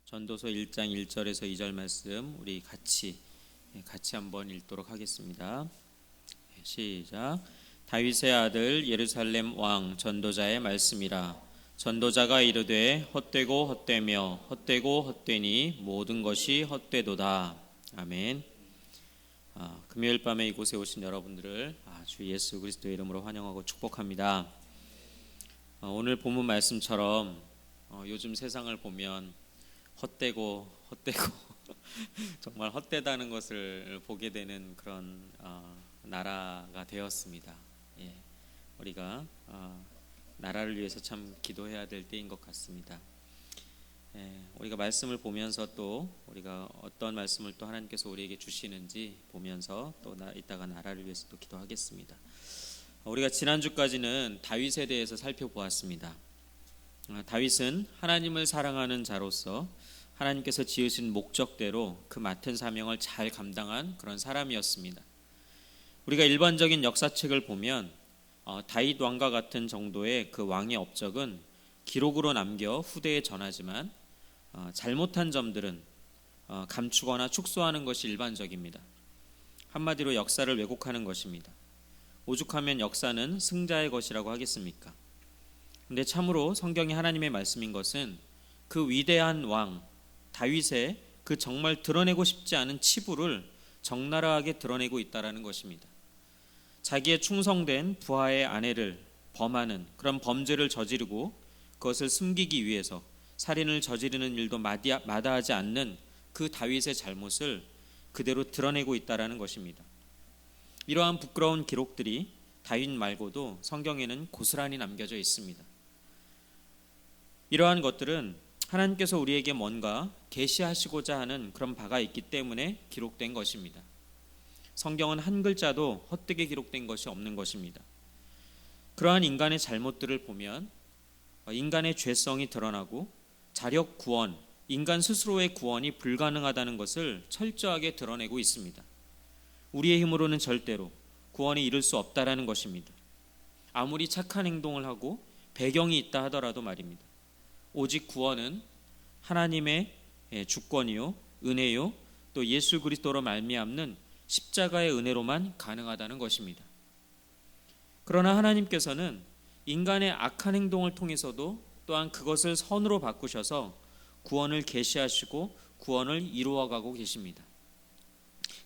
전도서 1장 1절에서 2절 말씀 우리 같이 한번 읽도록 하겠습니다. 시작. 다윗의 아들 예루살렘 왕 전도자의 말씀이라. 전도자가 이르되 헛되고 헛되며 헛되고 헛되니 모든 것이 헛되도다. 아멘. 금요일 밤에 이곳에 오신 여러분들을 주 예수 그리스도의 이름으로 환영하고 축복합니다. 오늘 본문 말씀처럼 요즘 세상을 보면 헛되고 정말 헛되다는 것을 보게 되는 그런 나라가 되었습니다. 우리가 나라를 위해서 참 기도해야 될 때인 것 같습니다. 우리가 말씀을 보면서 또 우리가 어떤 말씀을 또 하나님께서 우리에게 주시는지 보면서 또 이따가 나라를 위해서 또 기도하겠습니다. 우리가 지난주까지는 다윗에 대해서 살펴보았습니다. 다윗은 하나님을 사랑하는 자로서 하나님께서 지으신 목적대로 그 맡은 사명을 잘 감당한 그런 사람이었습니다. 우리가 일반적인 역사책을 보면 다윗 왕과 같은 정도의 그 왕의 업적은 기록으로 남겨 후대에 전하지만 잘못한 점들은 감추거나 축소하는 것이 일반적입니다. 한마디로 역사를 왜곡하는 것입니다. 오죽하면 역사는 승자의 것이라고 하겠습니까? 근데 참으로 성경이 하나님의 말씀인 것은 그 위대한 왕 다윗의 그 정말 드러내고 싶지 않은 치부를 적나라하게 드러내고 있다는 것입니다. 자기의 충성된 부하의 아내를 범하는 그런 범죄를 저지르고 그것을 숨기기 위해서 살인을 저지르는 일도 마다하지 않는 그 다윗의 잘못을 그대로 드러내고 있다는 것입니다. 이러한 부끄러운 기록들이 다윗 말고도 성경에는 고스란히 남겨져 있습니다. 이러한 것들은 하나님께서 우리에게 뭔가 계시하시고자 하는 그런 바가 있기 때문에 기록된 것입니다. 성경은 한 글자도 헛되게 기록된 것이 없는 것입니다. 그러한 인간의 잘못들을 보면 인간의 죄성이 드러나고 자력 구원, 인간 스스로의 구원이 불가능하다는 것을 철저하게 드러내고 있습니다. 우리의 힘으로는 절대로 구원에 이를 수 없다라는 것입니다. 아무리 착한 행동을 하고 배경이 있다 하더라도 말입니다. 오직 구원은 하나님의 주권이요 은혜요 또 예수 그리스도로 말미암는 십자가의 은혜로만 가능하다는 것입니다. 그러나 하나님께서는 인간의 악한 행동을 통해서도 또한 그것을 선으로 바꾸셔서 구원을 계시하시고 구원을 이루어가고 계십니다.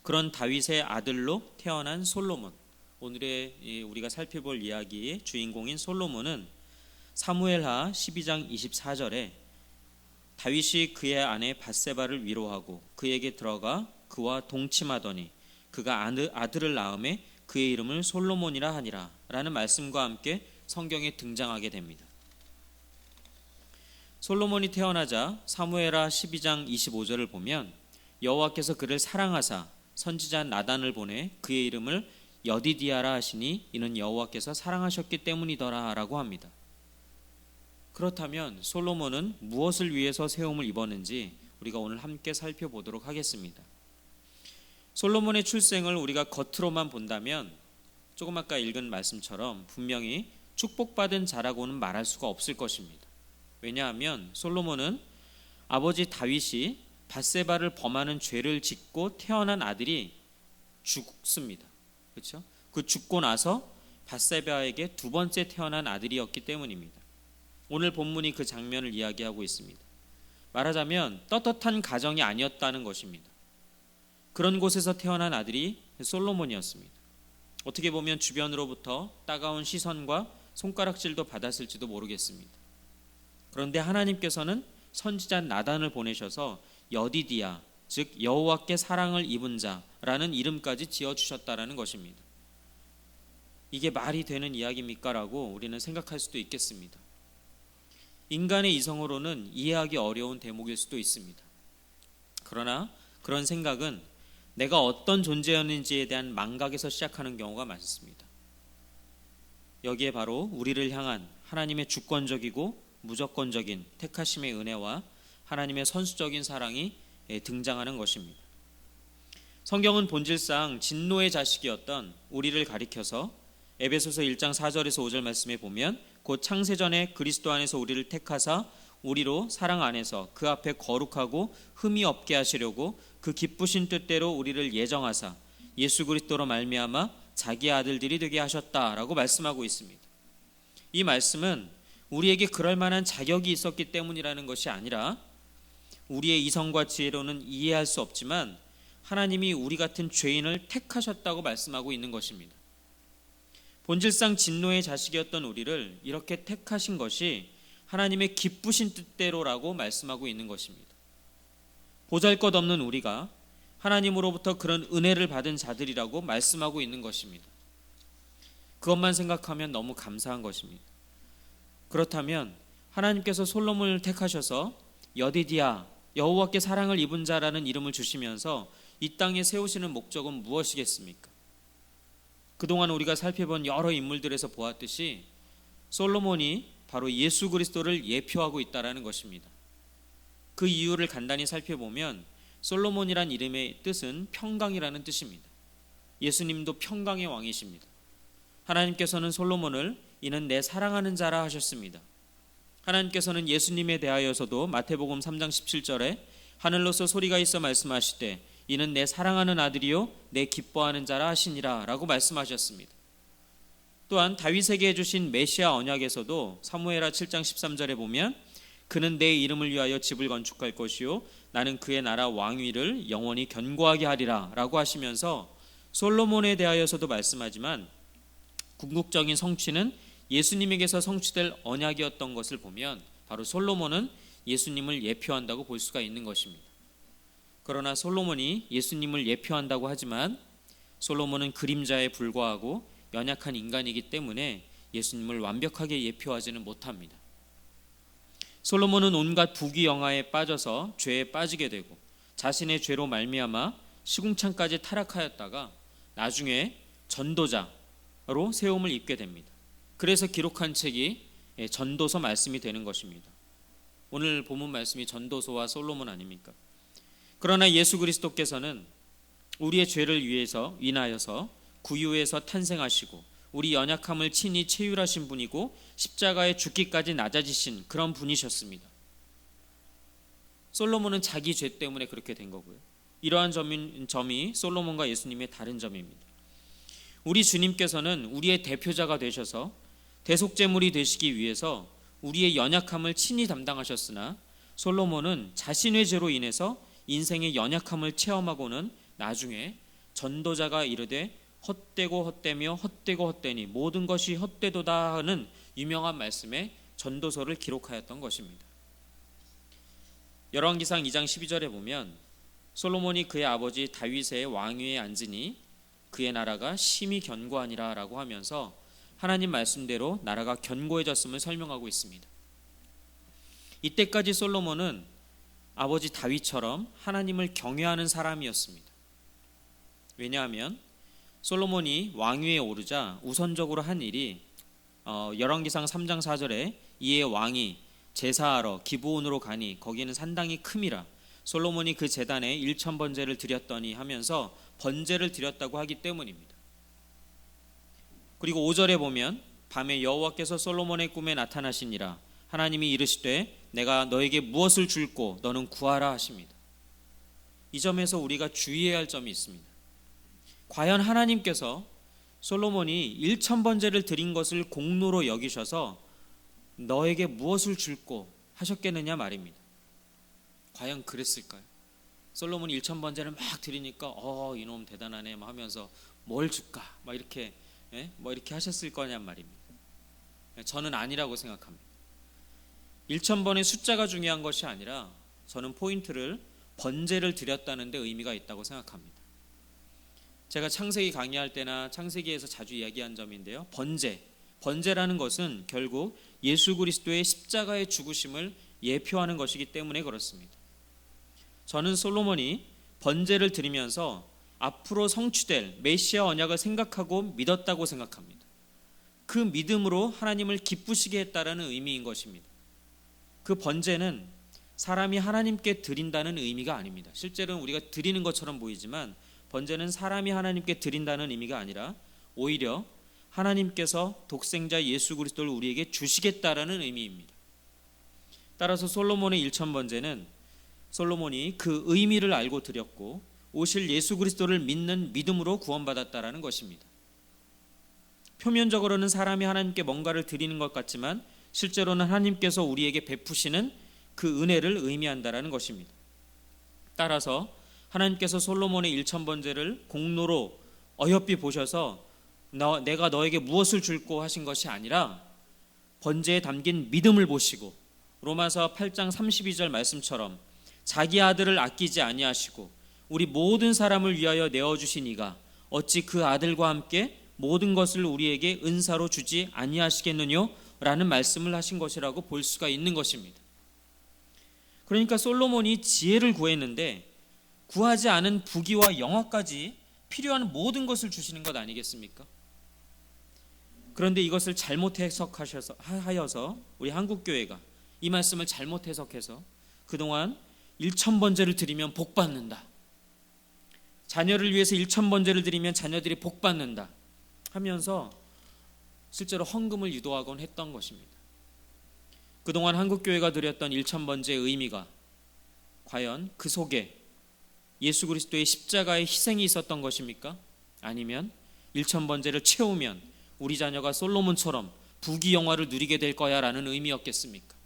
그런 다윗의 아들로 태어난 솔로몬, 오늘의 우리가 살펴볼 이야기의 주인공인 솔로몬은 사무엘하 12장 24절에 다윗이 그의 아내 밧세바를 위로하고 그에게 들어가 그와 동침하더니 그가 아들을 낳음에 그의 이름을 솔로몬이라 하니라 라는 말씀과 함께 성경에 등장하게 됩니다. 솔로몬이 태어나자 사무엘하 12장 25절을 보면 여호와께서 그를 사랑하사 선지자 나단을 보내 그의 이름을 여디디아라 하시니 이는 여호와께서 사랑하셨기 때문이더라 라고 합니다. 그렇다면 솔로몬은 무엇을 위해서 세움을 입었는지 우리가 오늘 함께 살펴보도록 하겠습니다. 솔로몬의 출생을 우리가 겉으로만 본다면 조금 아까 읽은 말씀처럼 분명히 축복받은 자라고는 말할 수가 없을 것입니다. 왜냐하면 솔로몬은 아버지 다윗이 밧세바를 범하는 죄를 짓고 태어난 아들이 죽습니다. 그렇죠? 그 죽고 나서 밧세바에게 두 번째 태어난 아들이었기 때문입니다. 오늘 본문이 그 장면을 이야기하고 있습니다. 말하자면 떳떳한 가정이 아니었다는 것입니다. 그런 곳에서 태어난 아들이 솔로몬이었습니다. 어떻게 보면 주변으로부터 따가운 시선과 손가락질도 받았을지도 모르겠습니다. 그런데 하나님께서는 선지자 나단을 보내셔서 여디디아, 즉 여호와께 사랑을 입은 자라는 이름까지 지어주셨다라는 것입니다. 이게 말이 되는 이야기입니까? 라고 우리는 생각할 수도 있겠습니다. 인간의 이성으로는 이해하기 어려운 대목일 수도 있습니다. 그러나 그런 생각은 내가 어떤 존재였는지에 대한 망각에서 시작하는 경우가 많습니다. 여기에 바로 우리를 향한 하나님의 주권적이고 무조건적인 택하심의 은혜와 하나님의 선수적인 사랑이 등장하는 것입니다. 성경은 본질상 진노의 자식이었던 우리를 가리켜서 에베소서 1장 4절에서 5절 말씀에 보면 곧 창세전에 그리스도 안에서 우리를 택하사 우리로 사랑 안에서 그 앞에 거룩하고 흠이 없게 하시려고 그 기쁘신 뜻대로 우리를 예정하사 예수 그리스도로 말미암아 자기 아들들이 되게 하셨다라고 말씀하고 있습니다. 이 말씀은 우리에게 그럴 만한 자격이 있었기 때문이라는 것이 아니라 우리의 이성과 지혜로는 이해할 수 없지만 하나님이 우리 같은 죄인을 택하셨다고 말씀하고 있는 것입니다. 본질상 진노의 자식이었던 우리를 이렇게 택하신 것이 하나님의 기쁘신 뜻대로라고 말씀하고 있는 것입니다. 보잘것없는 우리가 하나님으로부터 그런 은혜를 받은 자들이라고 말씀하고 있는 것입니다. 그것만 생각하면 너무 감사한 것입니다. 그렇다면 하나님께서 솔로몬을 택하셔서 여디디야, 여호와께 사랑을 입은 자라는 이름을 주시면서 이 땅에 세우시는 목적은 무엇이겠습니까? 그동안 우리가 살펴본 여러 인물들에서 보았듯이 솔로몬이 바로 예수 그리스도를 예표하고 있다는 것입니다. 그 이유를 간단히 살펴보면 솔로몬이란 이름의 뜻은 평강이라는 뜻입니다. 예수님도 평강의 왕이십니다. 하나님께서는 솔로몬을 이는 내 사랑하는 자라 하셨습니다. 하나님께서는 예수님에 대하여서도 마태복음 3장 17절에 하늘로서 소리가 있어 말씀하시되 이는 내 사랑하는 아들이요 내 기뻐하는 자라 하시니라 라고 말씀하셨습니다. 또한 다윗에게 해주신 메시아 언약에서도 사무엘하 7장 13절에 보면 그는 내 이름을 위하여 집을 건축할 것이요 나는 그의 나라 왕위를 영원히 견고하게 하리라 라고 하시면서 솔로몬에 대하여서도 말씀하지만 궁극적인 성취는 예수님에게서 성취될 언약이었던 것을 보면 바로 솔로몬은 예수님을 예표한다고 볼 수가 있는 것입니다. 그러나 솔로몬이 예수님을 예표한다고 하지만 솔로몬은 그림자에 불과하고 연약한 인간이기 때문에 예수님을 완벽하게 예표하지는 못합니다. 솔로몬은 온갖 부귀영화에 빠져서 죄에 빠지게 되고 자신의 죄로 말미암아 시궁창까지 타락하였다가 나중에 전도자로 세움을 입게 됩니다. 그래서 기록한 책이 전도서 말씀이 되는 것입니다. 오늘 본문 말씀이 전도서와 솔로몬 아닙니까? 그러나 예수 그리스도께서는 우리의 죄를 위해서 인하여서 구유에서 탄생하시고 우리 연약함을 친히 체휼하신 분이고 십자가에 죽기까지 낮아지신 그런 분이셨습니다. 솔로몬은 자기 죄 때문에 그렇게 된 거고요. 이러한 점이 솔로몬과 예수님의 다른 점입니다. 우리 주님께서는 우리의 대표자가 되셔서 대속제물이 되시기 위해서 우리의 연약함을 친히 담당하셨으나 솔로몬은 자신의 죄로 인해서 인생의 연약함을 체험하고는 나중에 전도자가 이르되 헛되고 헛되며 헛되고 헛되니 모든 것이 헛되도다 하는 유명한 말씀에 전도서를 기록하였던 것입니다. 열왕기상 2장 12절에 보면 솔로몬이 그의 아버지 다윗의 왕위에 앉으니 그의 나라가 심히 견고하니라 라고 하면서 하나님 말씀대로 나라가 견고해졌음을 설명하고 있습니다. 이때까지 솔로몬은 아버지 다윗처럼 하나님을 경외하는 사람이었습니다. 왜냐하면 솔로몬이 왕위에 오르자 우선적으로 한 일이 열왕기상 3장 4절에 이에 왕이 제사하러 기브온으로 가니 거기는 산당이 큼이라 솔로몬이 그 제단에 1,000번제를 드렸더니 하면서 번제를 드렸다고 하기 때문입니다. 그리고 5절에 보면 밤에 여호와께서 솔로몬의 꿈에 나타나시니라 하나님이 이르시되 내가 너에게 무엇을 줄고 너는 구하라 하십니다. 이 점에서 우리가 주의해야 할 점이 있습니다. 과연 하나님께서 솔로몬이 1,000번제를 드린 것을 공로로 여기셔서 너에게 무엇을 줄고 하셨겠느냐 말입니다. 과연 그랬을까요? 솔로몬이 1,000번제를 막 드리니까 이놈 대단하네 하면서 뭘 줄까 막 이렇게 하셨을 거냔 말입니다. 저는 아니라고 생각합니다. 1,000번의 숫자가 중요한 것이 아니라 저는 포인트를 번제를 드렸다는 데 의미가 있다고 생각합니다. 제가 창세기 강의할 때나 창세기에서 자주 이야기한 점인데요. 번제라는 것은 결국 예수 그리스도의 십자가의 죽으심을 예표하는 것이기 때문에 그렇습니다. 저는 솔로몬이 번제를 드리면서 앞으로 성취될 메시아 언약을 생각하고 믿었다고 생각합니다. 그 믿음으로 하나님을 기쁘시게 했다라는 의미인 것입니다. 그 번제는 사람이 하나님께 드린다는 의미가 아닙니다. 실제로는 우리가 드리는 것처럼 보이지만 번제는 사람이 하나님께 드린다는 의미가 아니라 오히려 하나님께서 독생자 예수 그리스도를 우리에게 주시겠다라는 의미입니다. 따라서 솔로몬의 1,000번제는 솔로몬이 그 의미를 알고 드렸고 오실 예수 그리스도를 믿는 믿음으로 구원받았다라는 것입니다. 표면적으로는 사람이 하나님께 뭔가를 드리는 것 같지만 실제로는 하나님께서 우리에게 베푸시는 그 은혜를 의미한다라는 것입니다. 따라서 하나님께서 솔로몬의 1,000번제를 공로로 어여삐 보셔서 내가 너에게 무엇을 줄고 하신 것이 아니라 번제에 담긴 믿음을 보시고 로마서 8장 32절 말씀처럼 자기 아들을 아끼지 아니하시고 우리 모든 사람을 위하여 내어주신 이가 어찌 그 아들과 함께 모든 것을 우리에게 은사로 주지 아니하시겠느뇨? 라는 말씀을 하신 것이라고 볼 수가 있는 것입니다. 그러니까 솔로몬이 지혜를 구했는데 구하지 않은 부귀와 영화까지 필요한 모든 것을 주시는 것 아니겠습니까? 그런데 이것을 잘못 해석하여서 우리 한국교회가 이 말씀을 잘못 해석해서 그동안 1,000번제를 드리면 복받는다, 자녀를 위해서 1,000번제를 드리면 자녀들이 복받는다 하면서 실제로 헌금을 유도하곤 했던 것입니다. 그동안 한국교회가 드렸던 1,000번제의 의미가 과연 그 속에 예수 그리스도의 십자가의 희생이 있었던 것입니까? 아니면 1,000번제를 채우면 우리 자녀가 솔로몬처럼 부귀영화를 누리게 될 거야 라는 의미였겠습니까?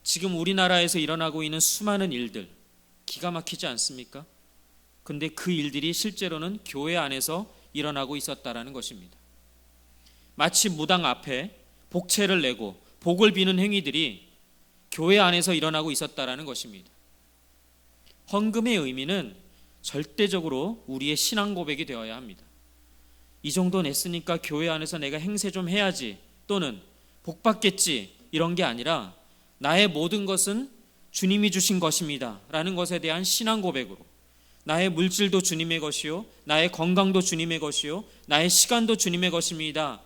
지금 우리나라에서 일어나고 있는 수많은 일들 기가 막히지 않습니까? 근데 그 일들이 실제로는 교회 안에서 일어나고 있었다라는 것입니다. 마치 무당 앞에 복채를 내고 복을 비는 행위들이 교회 안에서 일어나고 있었다라는 것입니다. 헌금의 의미는 절대적으로 우리의 신앙 고백이 되어야 합니다. 이 정도 냈으니까 교회 안에서 내가 행세 좀 해야지 또는 복 받겠지 이런 게 아니라 나의 모든 것은 주님이 주신 것입니다 라는 것에 대한 신앙 고백으로 나의 물질도 주님의 것이요 나의 건강도 주님의 것이요 나의 시간도 주님의 것입니다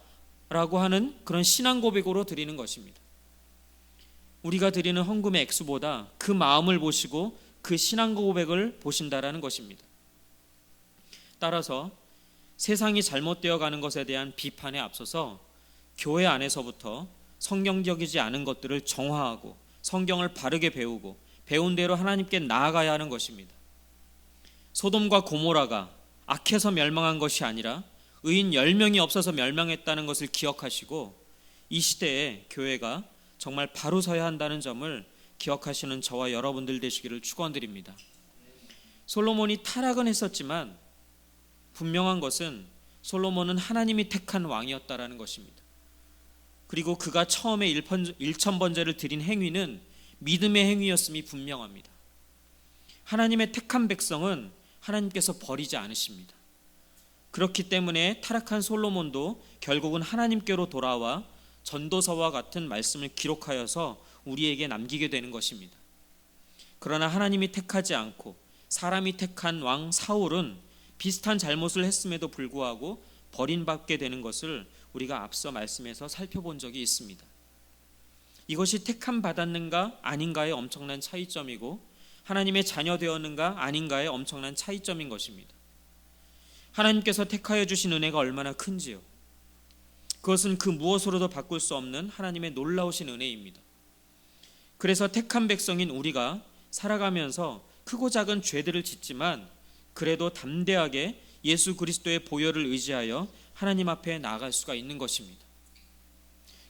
라고 하는 그런 신앙 고백으로 드리는 것입니다. 우리가 드리는 헌금의 액수보다 그 마음을 보시고 그 신앙 고백을 보신다라는 것입니다. 따라서 세상이 잘못되어 가는 것에 대한 비판에 앞서서 교회 안에서부터 성경적이지 않은 것들을 정화하고 성경을 바르게 배우고 배운 대로 하나님께 나아가야 하는 것입니다. 소돔과 고모라가 악해서 멸망한 것이 아니라 의인 10명이 없어서 멸망했다는 것을 기억하시고 이 시대에 교회가 정말 바로 서야 한다는 점을 기억하시는 저와 여러분들 되시기를 축원드립니다. 솔로몬이 타락은 했었지만 분명한 것은 솔로몬은 하나님이 택한 왕이었다라는 것입니다. 그리고 그가 처음에 1,000번제를 드린 행위는 믿음의 행위였음이 분명합니다. 하나님의 택한 백성은 하나님께서 버리지 않으십니다. 그렇기 때문에 타락한 솔로몬도 결국은 하나님께로 돌아와 전도서와 같은 말씀을 기록하여서 우리에게 남기게 되는 것입니다. 그러나 하나님이 택하지 않고 사람이 택한 왕 사울은 비슷한 잘못을 했음에도 불구하고 버림받게 되는 것을 우리가 앞서 말씀에서 살펴본 적이 있습니다. 이것이 택함 받았는가 아닌가의 엄청난 차이점이고 하나님의 자녀 되었는가 아닌가의 엄청난 차이점인 것입니다. 하나님께서 택하여 주신 은혜가 얼마나 큰지요. 그것은 그 무엇으로도 바꿀 수 없는 하나님의 놀라우신 은혜입니다. 그래서 택한 백성인 우리가 살아가면서 크고 작은 죄들을 짓지만 그래도 담대하게 예수 그리스도의 보혈을 의지하여 하나님 앞에 나아갈 수가 있는 것입니다.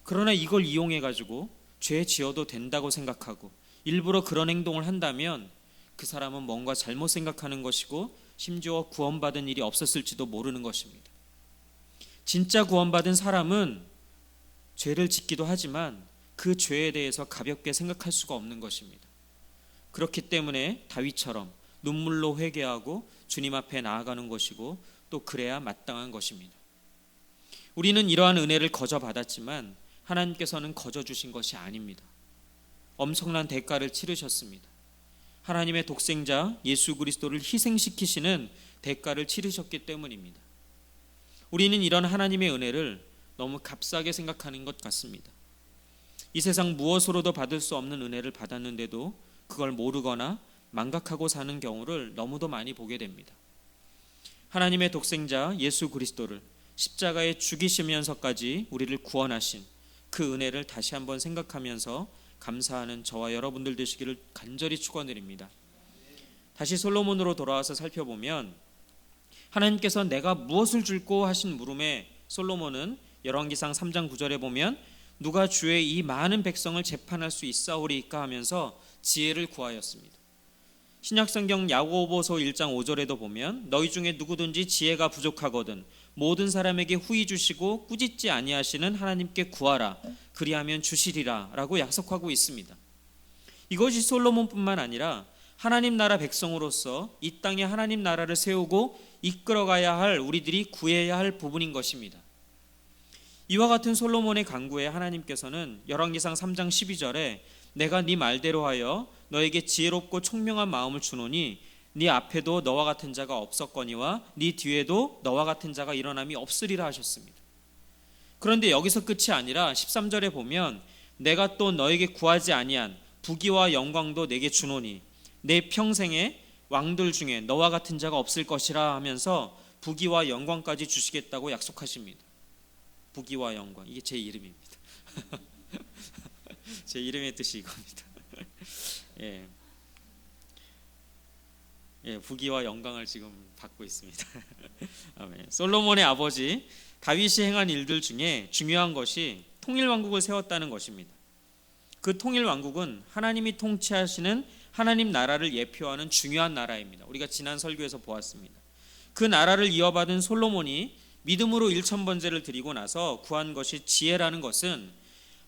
그러나 이걸 이용해 가지고 죄 지어도 된다고 생각하고 일부러 그런 행동을 한다면 그 사람은 뭔가 잘못 생각하는 것이고 심지어 구원받은 일이 없었을지도 모르는 것입니다. 진짜 구원받은 사람은 죄를 짓기도 하지만 그 죄에 대해서 가볍게 생각할 수가 없는 것입니다. 그렇기 때문에 다윗처럼 눈물로 회개하고 주님 앞에 나아가는 것이고 또 그래야 마땅한 것입니다. 우리는 이러한 은혜를 거저 받았지만 하나님께서는 거저 주신 것이 아닙니다. 엄청난 대가를 치르셨습니다. 하나님의 독생자 예수 그리스도를 희생시키시는 대가를 치르셨기 때문입니다. 우리는 이런 하나님의 은혜를 너무 값싸게 생각하는 것 같습니다. 이 세상 무엇으로도 받을 수 없는 은혜를 받았는데도 그걸 모르거나 망각하고 사는 경우를 너무도 많이 보게 됩니다. 하나님의 독생자 예수 그리스도를 십자가에 죽이시면서까지 우리를 구원하신 그 은혜를 다시 한번 생각하면서 감사하는 저와 여러분들 되시기를 간절히 축원드립니다. 다시 솔로몬으로 돌아와서 살펴보면 하나님께서 내가 무엇을 줄꼬 하신 물음에 솔로몬은 열왕기상 3장 9절에 보면 누가 주의 이 많은 백성을 재판할 수 있사오리까 하면서 지혜를 구하였습니다. 신약성경 야고보서 1장 5절에도 보면 너희 중에 누구든지 지혜가 부족하거든 모든 사람에게 후히 주시고 꾸짖지 아니하시는 하나님께 구하라 그리하면 주시리라 라고 약속하고 있습니다. 이것이 솔로몬뿐만 아니라 하나님 나라 백성으로서 이 땅에 하나님 나라를 세우고 이끌어가야 할 우리들이 구해야 할 부분인 것입니다. 이와 같은 솔로몬의 간구에 하나님께서는 열왕기상 3장 12절에 내가 네 말대로 하여 너에게 지혜롭고 총명한 마음을 주노니 네 앞에도 너와 같은 자가 없었거니와 네 뒤에도 너와 같은 자가 일어남이 없으리라 하셨습니다. 그런데 여기서 끝이 아니라 13절에 보면 내가 또 너에게 구하지 아니한 부귀와 영광도 내게 주노니 내 평생에 왕들 중에 너와 같은 자가 없을 것이라 하면서 부귀와 영광까지 주시겠다고 약속하십니다. 부귀와 영광, 이게 제 이름입니다. 제 이름의 뜻이 이겁니다. 부귀와 영광을 지금 받고 있습니다. 아멘. 솔로몬의 아버지 다윗이 행한 일들 중에 중요한 것이 통일왕국을 세웠다는 것입니다. 그 통일왕국은 하나님이 통치하시는 하나님 나라를 예표하는 중요한 나라입니다. 우리가 지난 설교에서 보았습니다. 그 나라를 이어받은 솔로몬이 믿음으로 일천번제를 드리고 나서 구한 것이 지혜라는 것은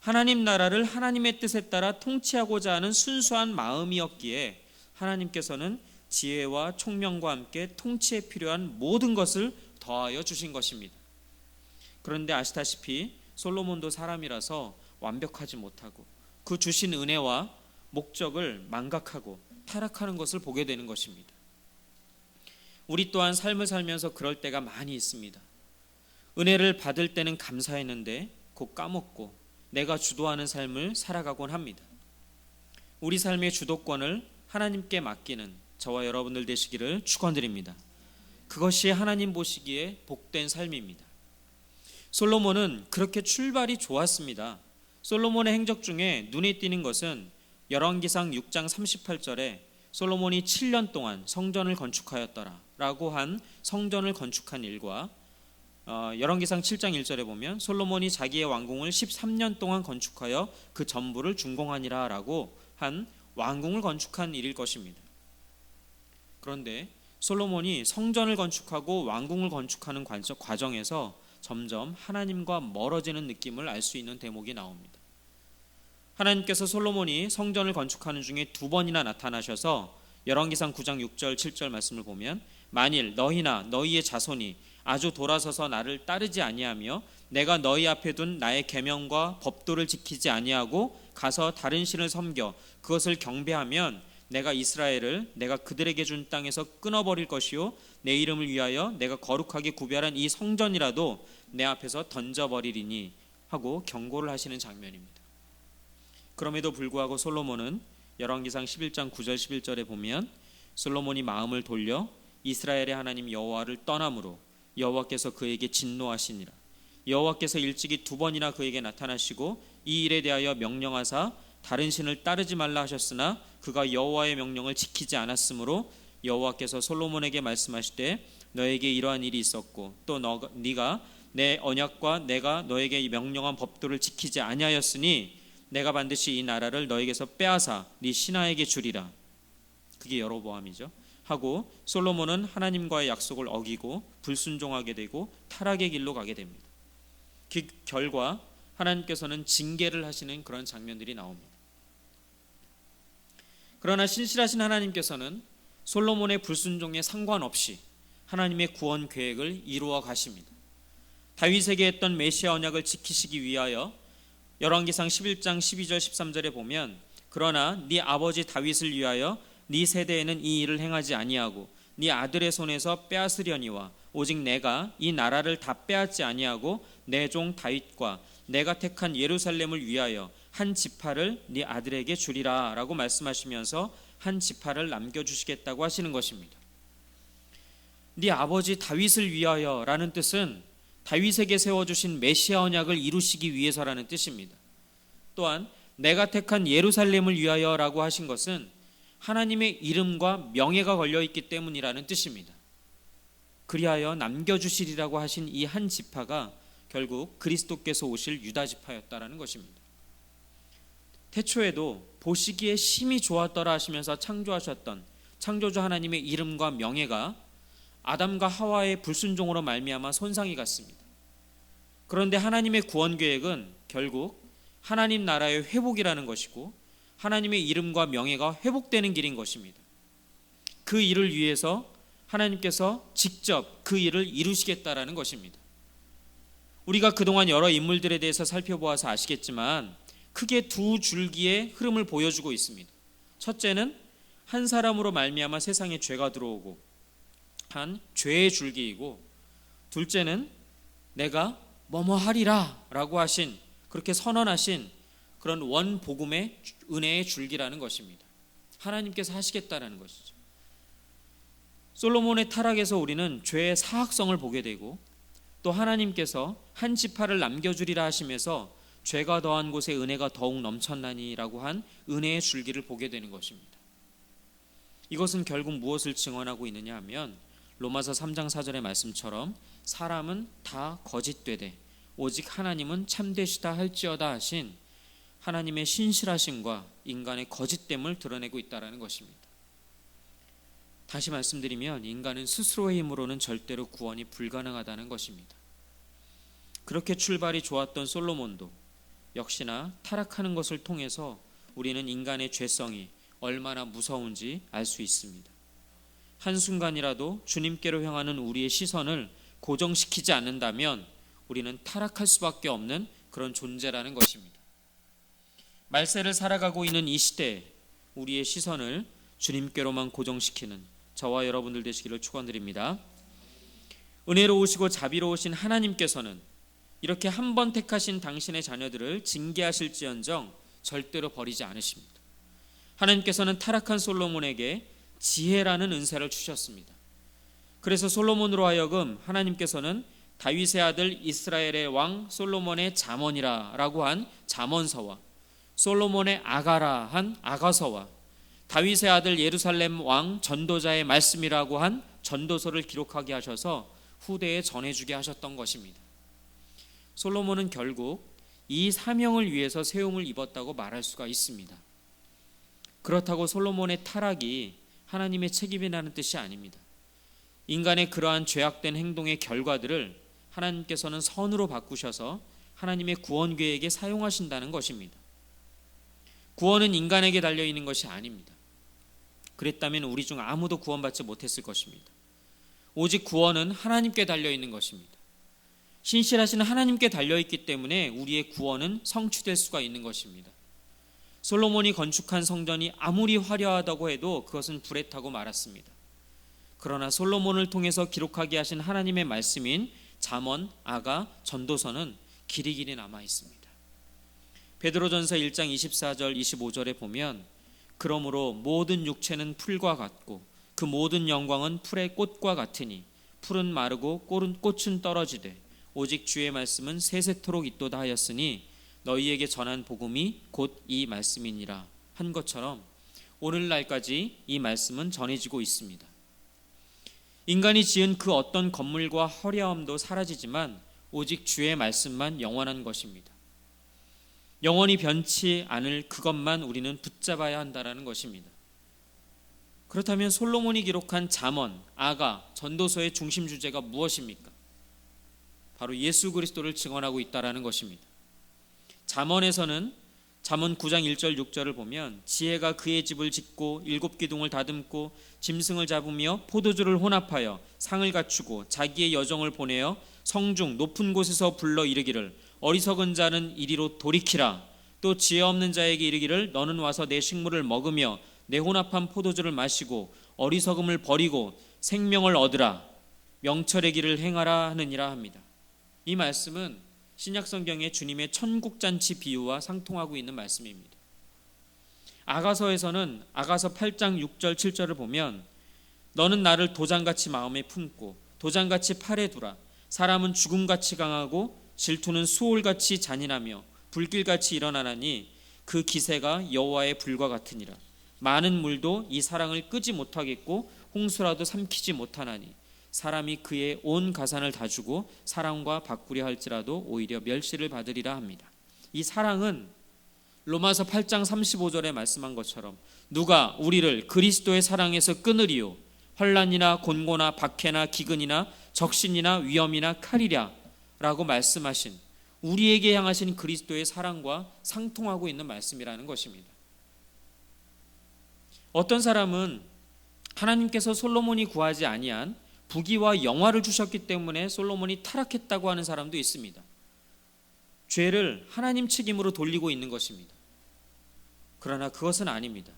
하나님 나라를 하나님의 뜻에 따라 통치하고자 하는 순수한 마음이었기에 하나님께서는 지혜와 총명과 함께 통치에 필요한 모든 것을 더하여 주신 것입니다. 그런데 아시다시피 솔로몬도 사람이라서 완벽하지 못하고 그 주신 은혜와 목적을 망각하고 타락하는 것을 보게 되는 것입니다. 우리 또한 삶을 살면서 그럴 때가 많이 있습니다. 은혜를 받을 때는 감사했는데 곧 까먹고 내가 주도하는 삶을 살아가곤 합니다. 우리 삶의 주도권을 하나님께 맡기는 저와 여러분들 되시기를 축원드립니다. 그것이 하나님 보시기에 복된 삶입니다. 솔로몬은 그렇게 출발이 좋았습니다. 솔로몬의 행적 중에 눈에 띄는 것은 열왕기상 6장 38절에 솔로몬이 7년 동안 성전을 건축하였더라 라고 한 성전을 건축한 일과 열왕기상 7장 1절에 보면 솔로몬이 자기의 왕궁을 13년 동안 건축하여 그 전부를 준공하니라 라고 한 왕궁을 건축한 일일 것입니다. 그런데 솔로몬이 성전을 건축하고 왕궁을 건축하는 과정에서 점점 하나님과 멀어지는 느낌을 알 수 있는 대목이 나옵니다. 하나님께서 솔로몬이 성전을 건축하는 중에 2번이나 나타나셔서 열왕기상 9장 6절 7절 말씀을 보면 만일 너희나 너희의 자손이 아주 돌아서서 나를 따르지 아니하며 내가 너희 앞에 둔 나의 계명과 법도를 지키지 아니하고 가서 다른 신을 섬겨 그것을 경배하면 내가 이스라엘을 내가 그들에게 준 땅에서 끊어버릴 것이요 내 이름을 위하여 내가 거룩하게 구별한 이 성전이라도 내 앞에서 던져버리리니 하고 경고를 하시는 장면입니다. 그럼에도 불구하고 솔로몬은 열왕기상 11장 9절 11절에 보면 솔로몬이 마음을 돌려 이스라엘의 하나님 여호와를 떠남으로 여호와께서 그에게 진노하시니라. 여호와께서 일찍이 2번이나 그에게 나타나시고 이 일에 대하여 명령하사 다른 신을 따르지 말라 하셨으나 그가 여호와의 명령을 지키지 않았으므로 여호와께서 솔로몬에게 말씀하시되 너에게 이러한 일이 있었고 또 네가 내 언약과 내가 너에게 명령한 법도를 지키지 아니하였으니 내가 반드시 이 나라를 너에게서 빼앗아 네 신하에게 주리라. 그게 여로보암이죠. 하고 솔로몬은 하나님과의 약속을 어기고 불순종하게 되고 타락의 길로 가게 됩니다. 그 결과 하나님께서는 징계를 하시는 그런 장면들이 나옵니다. 그러나 신실하신 하나님께서는 솔로몬의 불순종에 상관없이 하나님의 구원 계획을 이루어 가십니다. 다윗에게 했던 메시아 언약을 지키시기 위하여 열왕기상 11장 12절 13절에 보면 그러나 네 아버지 다윗을 위하여 네 세대에는 이 일을 행하지 아니하고 네 아들의 손에서 빼앗으려니와 오직 내가 이 나라를 다 빼앗지 아니하고 내 종 다윗과 내가 택한 예루살렘을 위하여 한 지파를 네 아들에게 주리라 라고 말씀하시면서 한 지파를 남겨주시겠다고 하시는 것입니다. 네 아버지 다윗을 위하여 라는 뜻은 다윗에게 세워주신 메시아 언약을 이루시기 위해서라는 뜻입니다. 또한 내가 택한 예루살렘을 위하여라고 하신 것은 하나님의 이름과 명예가 걸려 있기 때문이라는 뜻입니다. 그리하여 남겨주시리라고 하신 이 한 지파가 결국 그리스도께서 오실 유다 지파였다라는 것입니다. 태초에도 보시기에 심히 좋았더라 하시면서 창조하셨던 창조주 하나님의 이름과 명예가 아담과 하와의 불순종으로 말미암아 손상이 갔습니다. 그런데 하나님의 구원 계획은 결국 하나님 나라의 회복이라는 것이고 하나님의 이름과 명예가 회복되는 길인 것입니다. 그 일을 위해서 하나님께서 직접 그 일을 이루시겠다라는 것입니다. 우리가 그동안 여러 인물들에 대해서 살펴보아서 아시겠지만 크게 두 줄기의 흐름을 보여주고 있습니다. 첫째는 한 사람으로 말미암아 세상에 죄가 들어오고 한 죄의 줄기이고, 둘째는 내가 뭐뭐 하리라 라고 하신, 그렇게 선언하신 그런 원복음의 은혜의 줄기라는 것입니다. 하나님께서 하시겠다라는 것이죠. 솔로몬의 타락에서 우리는 죄의 사악성을 보게 되고, 또 하나님께서 한 지파를 남겨주리라 하시면서 죄가 더한 곳에 은혜가 더욱 넘쳤나니라고 한 은혜의 줄기를 보게 되는 것입니다. 이것은 결국 무엇을 증언하고 있느냐 하면 로마서 3장 4절의 말씀처럼 사람은 다 거짓되되 오직 하나님은 참되시다 할지어다 하신 하나님의 신실하심과 인간의 거짓됨을 드러내고 있다는 것입니다. 다시 말씀드리면 인간은 스스로의 힘으로는 절대로 구원이 불가능하다는 것입니다. 그렇게 출발이 좋았던 솔로몬도 역시나 타락하는 것을 통해서 우리는 인간의 죄성이 얼마나 무서운지 알 수 있습니다. 한순간이라도 주님께로 향하는 우리의 시선을 고정시키지 않는다면 우리는 타락할 수밖에 없는 그런 존재라는 것입니다. 말세를 살아가고 있는 이 시대에 우리의 시선을 주님께로만 고정시키는 저와 여러분들 되시기를 축원드립니다. 은혜로우시고 자비로우신 하나님께서는 이렇게 한 번 택하신 당신의 자녀들을 징계하실지언정 절대로 버리지 않으십니다. 하나님께서는 타락한 솔로몬에게 지혜라는 은사를 주셨습니다. 그래서 솔로몬으로 하여금 하나님께서는 다윗의 아들 이스라엘의 왕 솔로몬의 잠언이라 라고 한 잠언서와 솔로몬의 아가라 한 아가서와 다윗의 아들 예루살렘 왕 전도자의 말씀이라고 한 전도서를 기록하게 하셔서 후대에 전해주게 하셨던 것입니다. 솔로몬은 결국 이 사명을 위해서 세움을 입었다고 말할 수가 있습니다. 그렇다고 솔로몬의 타락이 하나님의 책임이라는 뜻이 아닙니다. 인간의 그러한 죄악된 행동의 결과들을 하나님께서는 선으로 바꾸셔서 하나님의 구원 계획에 사용하신다는 것입니다. 구원은 인간에게 달려있는 것이 아닙니다. 그랬다면 우리 중 아무도 구원받지 못했을 것입니다. 오직 구원은 하나님께 달려있는 것입니다. 신실하신 하나님께 달려있기 때문에 우리의 구원은 성취될 수가 있는 것입니다. 솔로몬이 건축한 성전이 아무리 화려하다고 해도 그것은 불에 타고 말았습니다. 그러나 솔로몬을 통해서 기록하게 하신 하나님의 말씀인 잠언, 아가, 전도서는 길이길이 남아 있습니다. 베드로전서 1장 24절 25절에 보면 그러므로 모든 육체는 풀과 같고 그 모든 영광은 풀의 꽃과 같으니 풀은 마르고 꽃은 떨어지되 오직 주의 말씀은 세세토록 있도다 하였으니 너희에게 전한 복음이 곧 이 말씀이니라 한 것처럼 오늘날까지 이 말씀은 전해지고 있습니다. 인간이 지은 그 어떤 건물과 화려함도 사라지지만 오직 주의 말씀만 영원한 것입니다. 영원히 변치 않을 그것만 우리는 붙잡아야 한다는 것입니다. 그렇다면 솔로몬이 기록한 잠언, 아가, 전도서의 중심 주제가 무엇입니까? 바로 예수 그리스도를 증언하고 있다는 것입니다. 잠언에서는 잠언 9장 1절 6절을 보면 지혜가 그의 집을 짓고 7기둥을 다듬고 짐승을 잡으며 포도주를 혼합하여 상을 갖추고 자기의 여종을 보내어 성중 높은 곳에서 불러 이르기를 어리석은 자는 이리로 돌이키라. 또 지혜 없는 자에게 이르기를 너는 와서 내 식물을 먹으며 내 혼합한 포도주를 마시고 어리석음을 버리고 생명을 얻으라. 명철의 길을 행하라 하느니라 합니다. 이 말씀은 신약성경의 주님의 천국잔치 비유와 상통하고 있는 말씀입니다. 아가서에서는 아가서 8장 6절 7절을 보면 너는 나를 도장같이 마음에 품고 도장같이 팔에 두라. 사람은 죽음같이 강하고 질투는 수올같이 잔인하며 불길같이 일어나나니 그 기세가 여호와의 불과 같으니라. 많은 물도 이 사랑을 끄지 못하겠고 홍수라도 삼키지 못하나니 사람이 그의 온 가산을 다 주고 사랑과 바꾸려 할지라도 오히려 멸시를 받으리라 합니다. 이 사랑은 로마서 8장 35절에 말씀한 것처럼 누가 우리를 그리스도의 사랑에서 끊으리요? 환난이나 곤고나 박해나 기근이나 적신이나 위험이나 칼이랴 라고 말씀하신 우리에게 향하신 그리스도의 사랑과 상통하고 있는 말씀이라는 것입니다. 어떤 사람은 하나님께서 솔로몬이 구하지 아니한 부귀와 영화를 주셨기 때문에 솔로몬이 타락했다고 하는 사람도 있습니다. 죄를 하나님 책임으로 돌리고 있는 것입니다. 그러나 그것은 아닙니다.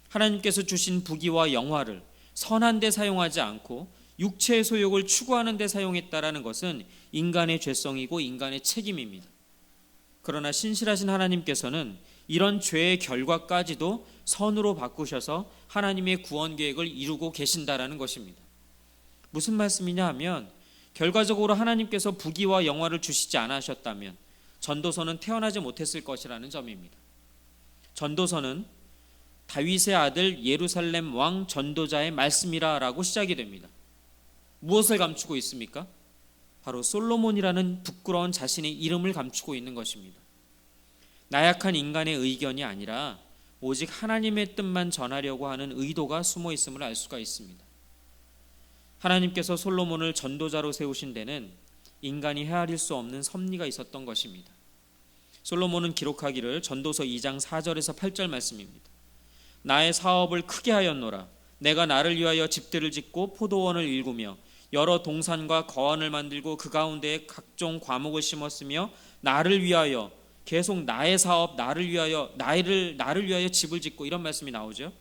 하나님께서 주신 부귀와 영화를 선한 데 사용하지 않고 육체의 소욕을 추구하는 데 사용했다라는 것은 인간의 죄성이고 인간의 책임입니다. 그러나 신실하신 하나님께서는 이런 죄의 결과까지도 선으로 바꾸셔서 하나님의 구원 계획을 이루고 계신다라는 것입니다. 무슨 말씀이냐 하면 결과적으로 하나님께서 부귀와 영화를 주시지 않으셨다면 전도서는 태어나지 못했을 것이라는 점입니다. 전도서는 다윗의 아들 예루살렘 왕 전도자의 말씀이라 라고 시작이 됩니다. 무엇을 감추고 있습니까? 바로 솔로몬이라는 부끄러운 자신의 이름을 감추고 있는 것입니다. 나약한 인간의 의견이 아니라 오직 하나님의 뜻만 전하려고 하는 의도가 숨어 있음을 알 수가 있습니다. 하나님께서 솔로몬을 전도자로 세우신 데는 인간이 헤아릴 수 없는 섭리가 있었던 것입니다. 솔로몬은 기록하기를 전도서 2장 4절에서 8절 말씀입니다. 나의 사업을 크게 하였노라. 내가 나를 위하여 집들을 짓고 포도원을 일구며 여러 동산과 거원을 만들고 그 가운데에 각종 과목을 심었으며 나를 위하여 계속 나의 사업 나를 위하여 집을 짓고 이런 말씀이 나오죠.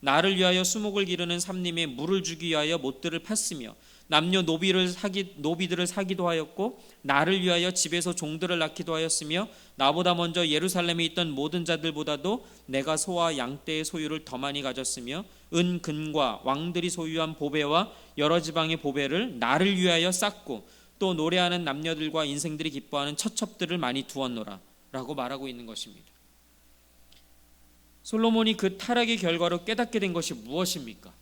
나를 위하여 수목을 기르는 삼림에 물을 주기 위하여 못들을 팠으며 남녀 노비들을 사기도 하였고 나를 위하여 집에서 종들을 낳기도 하였으며 나보다 먼저 예루살렘에 있던 모든 자들보다도 내가 소와 양떼의 소유를 더 많이 가졌으며 은 금과 왕들이 소유한 보배와 여러 지방의 보배를 나를 위하여 쌓고 또 노래하는 남녀들과 인생들이 기뻐하는 처첩들을 많이 두었노라 라고 말하고 있는 것입니다. 솔로몬이 그 타락의 결과로 깨닫게 된 것이 무엇입니까?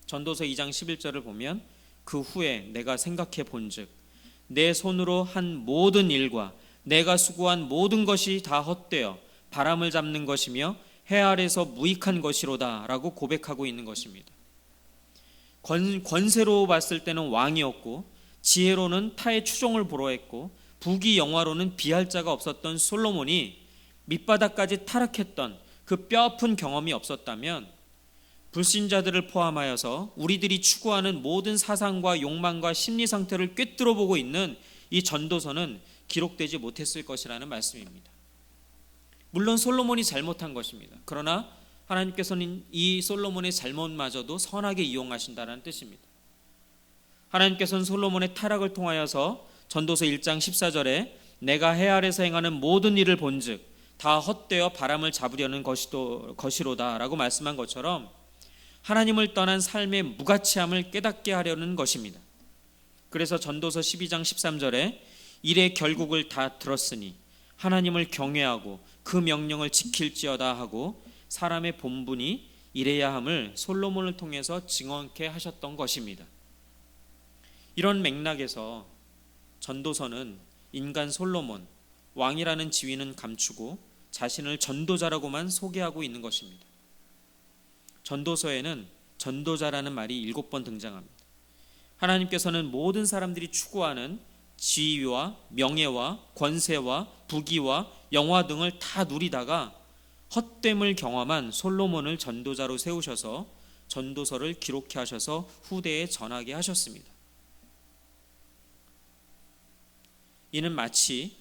전도서 2장 11절을 보면 그 후에 내가 생각해 본즉 내 손으로 한 모든 일과 내가 수고한 모든 것이 다 헛되어 바람을 잡는 것이며 해 아래서 무익한 것이로다 라고 고백하고 있는 것입니다. 권세로 봤을 때는 왕이었고 지혜로는 타의 추종을 보로했고 부귀 영화로는 비할 자가 없었던 솔로몬이 밑바닥까지 타락했던 그 뼈아픈 경험이 없었다면 불신자들을 포함하여서 우리들이 추구하는 모든 사상과 욕망과 심리 상태를 꿰뚫어 보고 있는 이 전도서는 기록되지 못했을 것이라는 말씀입니다. 물론 솔로몬이 잘못한 것입니다. 그러나 하나님께서는 이 솔로몬의 잘못마저도 선하게 이용하신다는 뜻입니다. 하나님께서는 솔로몬의 타락을 통하여서 전도서 1장 14절에 내가 해 아래서 행하는 모든 일을 본즉 다 헛되어 바람을 잡으려는 것이로다 라고 말씀한 것처럼 하나님을 떠난 삶의 무가치함을 깨닫게 하려는 것입니다. 그래서 전도서 12장 13절에 일의 결국을 다 들었으니 하나님을 경외하고 그 명령을 지킬지어다 하고 사람의 본분이 이래야 함을 솔로몬을 통해서 증언케 하셨던 것입니다. 이런 맥락에서 전도서는 인간 솔로몬, 왕이라는 지위는 감추고 자신을 전도자라고만 소개하고 있는 것입니다. 전도서에는 전도자라는 말이 7번 등장합니다. 하나님께서는 모든 사람들이 추구하는 지위와 명예와 권세와 부귀와 영화 등을 다 누리다가 헛됨을 경험한 솔로몬을 전도자로 세우셔서 전도서를 기록해 하셔서 후대에 전하게 하셨습니다. 이는 마치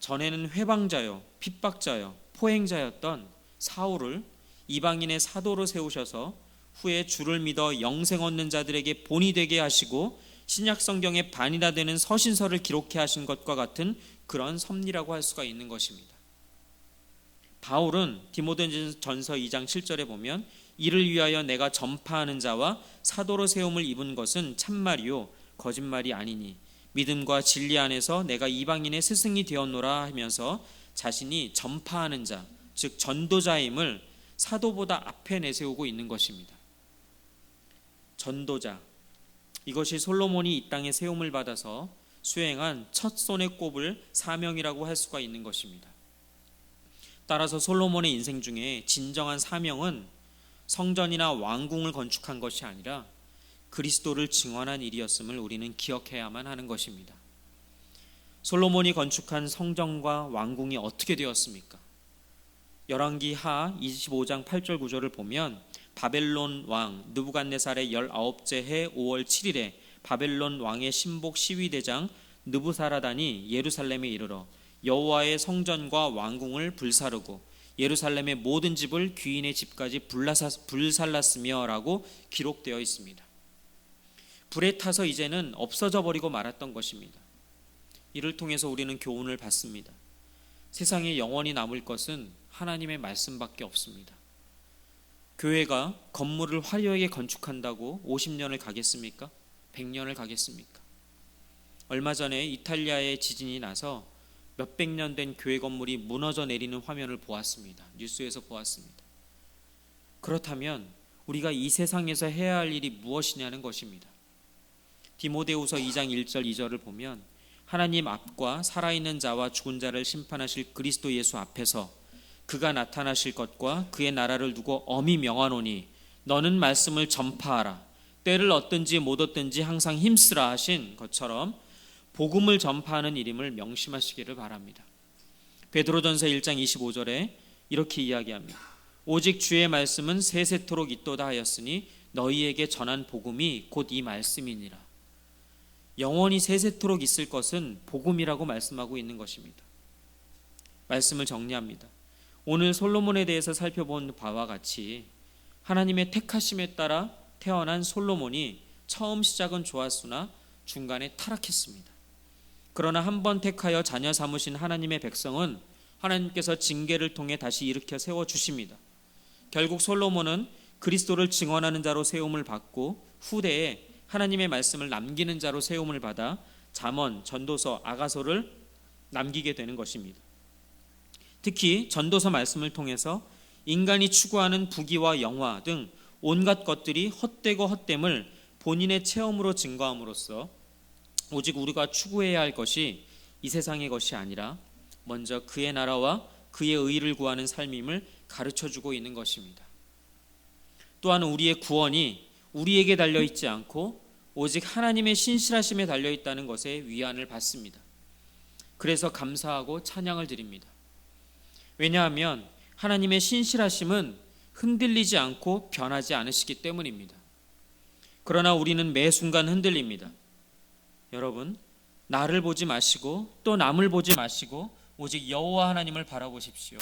전에는 회방자요, 핍박자요, 포행자였던 사울을 이방인의 사도로 세우셔서 후에 주를 믿어 영생 얻는 자들에게 본이 되게 하시고 신약 성경의 반이나 되는 서신서를 기록해 하신 것과 같은 그런 섭리라고 할 수가 있는 것입니다. 바울은 디모데전서 2장 7절에 보면 이를 위하여 내가 전파하는 자와 사도로 세움을 입은 것은 참말이요 거짓말이 아니니 믿음과 진리 안에서 내가 이방인의 스승이 되었노라 하면서 자신이 전파하는 자, 즉 전도자임을 사도보다 앞에 내세우고 있는 것입니다. 전도자, 이것이 솔로몬이 이 땅에 세움을 받아서 수행한 첫 손에 꼽을 사명이라고 할 수가 있는 것입니다. 따라서 솔로몬의 인생 중에 진정한 사명은 성전이나 왕궁을 건축한 것이 아니라 그리스도를 증언한 일이었음을 우리는 기억해야만 하는 것입니다. 솔로몬이 건축한 성전과 왕궁이 어떻게 되었습니까? 열왕기 하 25장 8절 9절을 보면 바벨론 왕 느부갓네살의 19째 해 5월 7일에 바벨론 왕의 신복 시위대장 느부사라단이 예루살렘에 이르러 여호와의 성전과 왕궁을 불사르고 예루살렘의 모든 집을 귀인의 집까지 불살랐으며 라고 기록되어 있습니다. 불에 타서 이제는 없어져 버리고 말았던 것입니다. 이를 통해서 우리는 교훈을 받습니다. 세상에 영원히 남을 것은 하나님의 말씀밖에 없습니다. 교회가 건물을 화려하게 건축한다고 50년을 가겠습니까? 100년을 가겠습니까? 얼마 전에 이탈리아에 지진이 나서 몇백 년 된 교회 건물이 무너져 내리는 화면을 보았습니다. 뉴스에서 보았습니다. 그렇다면 우리가 이 세상에서 해야 할 일이 무엇이냐는 것입니다. 디모데후서 2장 1절 2절을 보면 하나님 앞과 살아있는 자와 죽은 자를 심판하실 그리스도 예수 앞에서 그가 나타나실 것과 그의 나라를 두고 엄히 명하노니 너는 말씀을 전파하라. 때를 얻든지 못 얻든지 항상 힘쓰라 하신 것처럼 복음을 전파하는 일임을 명심하시기를 바랍니다. 베드로전서 1장 25절에 이렇게 이야기합니다. 오직 주의 말씀은 세세토록 있도다 하였으니 너희에게 전한 복음이 곧 이 말씀이니라. 영원히 세세토록 있을 것은 복음이라고 말씀하고 있는 것입니다. 말씀을 정리합니다. 오늘 솔로몬에 대해서 살펴본 바와 같이 하나님의 택하심에 따라 태어난 솔로몬이 처음 시작은 좋았으나 중간에 타락했습니다. 그러나 한 번 택하여 자녀 삼으신 하나님의 백성은 하나님께서 징계를 통해 다시 일으켜 세워주십니다. 결국 솔로몬은 그리스도를 증언하는 자로 세움을 받고 후대에 하나님의 말씀을 남기는 자로 세움을 받아 잠언, 전도서, 아가서를 남기게 되는 것입니다. 특히 전도서 말씀을 통해서 인간이 추구하는 부귀와 영화 등 온갖 것들이 헛되고 헛됨을 본인의 체험으로 증거함으로써 오직 우리가 추구해야 할 것이 이 세상의 것이 아니라 먼저 그의 나라와 그의 의를 구하는 삶임을 가르쳐주고 있는 것입니다. 또한 우리의 구원이 우리에게 달려있지 않고 오직 하나님의 신실하심에 달려있다는 것에 위안을 받습니다. 그래서 감사하고 찬양을 드립니다. 왜냐하면 하나님의 신실하심은 흔들리지 않고 변하지 않으시기 때문입니다. 그러나 우리는 매 순간 흔들립니다. 여러분, 나를 보지 마시고 또 남을 보지 마시고 오직 여호와 하나님을 바라보십시오.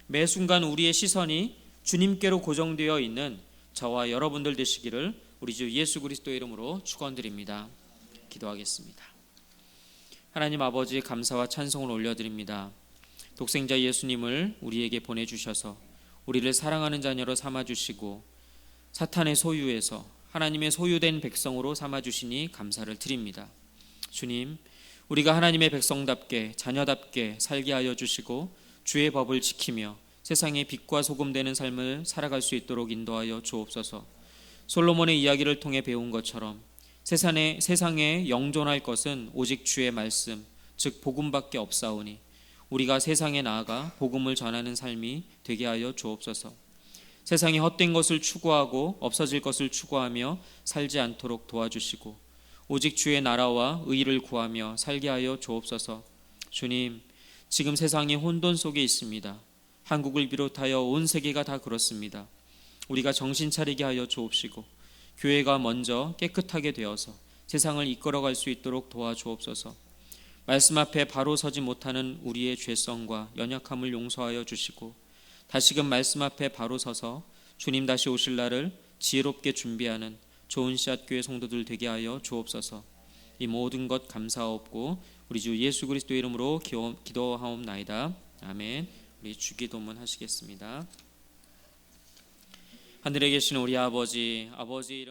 매 순간 우리의 시선이 주님께로 고정되어 있는 저와 여러분들 되시기를 우리 주 예수 그리스도의 이름으로 축원드립니다. 기도하겠습니다. 하나님 아버지, 감사와 찬송을 올려드립니다. 독생자 예수님을 우리에게 보내주셔서 우리를 사랑하는 자녀로 삼아주시고 사탄의 소유에서 하나님의 소유된 백성으로 삼아주시니 감사를 드립니다. 주님, 우리가 하나님의 백성답게 자녀답게 살게 하여 주시고 주의 법을 지키며 세상의 빛과 소금 되는 삶을 살아갈 수 있도록 인도하여 주옵소서. 솔로몬의 이야기를 통해 배운 것처럼 세상에 영존할 것은 오직 주의 말씀, 즉 복음밖에 없사오니 우리가 세상에 나아가 복음을 전하는 삶이 되게 하여 주옵소서. 세상에 헛된 것을 추구하고 없어질 것을 추구하며 살지 않도록 도와주시고 오직 주의 나라와 의를 구하며 살게 하여 주옵소서. 주님, 지금 세상이 혼돈 속에 있습니다. 한국을 비롯하여 온 세계가 다 그렇습니다. 우리가 정신 차리게 하여 주옵시고 교회가 먼저 깨끗하게 되어서 세상을 이끌어갈 수 있도록 도와주옵소서. 말씀 앞에 바로 서지 못하는 우리의 죄성과 연약함을 용서하여 주시고 다시금 말씀 앞에 바로 서서 주님 다시 오실 날을 지혜롭게 준비하는 좋은 씨앗 교회 성도들 되게 하여 주옵소서. 이 모든 것 감사하옵고 우리 주 예수 그리스도의 이름으로 기도하옵나이다. 아멘. 우리 주기도문 하시겠습니다. 하늘에 계신 우리 아버지, 아버지의 이름을